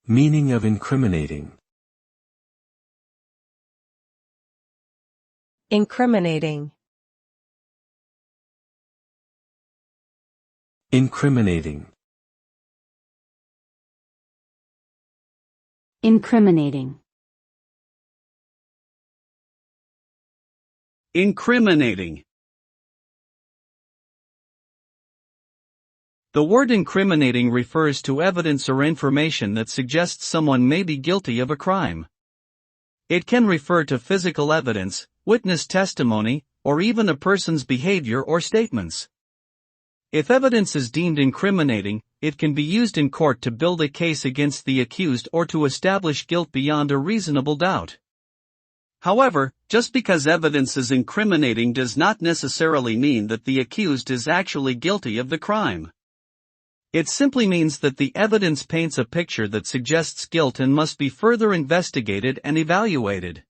Meaning of incriminating. Incriminating. Incriminating. Incriminating. Incriminating. The word incriminating refers to evidence or information that suggests someone may be guilty of a crime. It can refer to physical evidence, witness testimony, or even a person's behavior or statements. If evidence is deemed incriminating, it can be used in court to build a case against the accused or to establish guilt beyond a reasonable doubt. However, just because evidence is incriminating does not necessarily mean that the accused is actually guilty of the crime. It simply means that the evidence paints a picture that suggests guilt and must be further investigated and evaluated.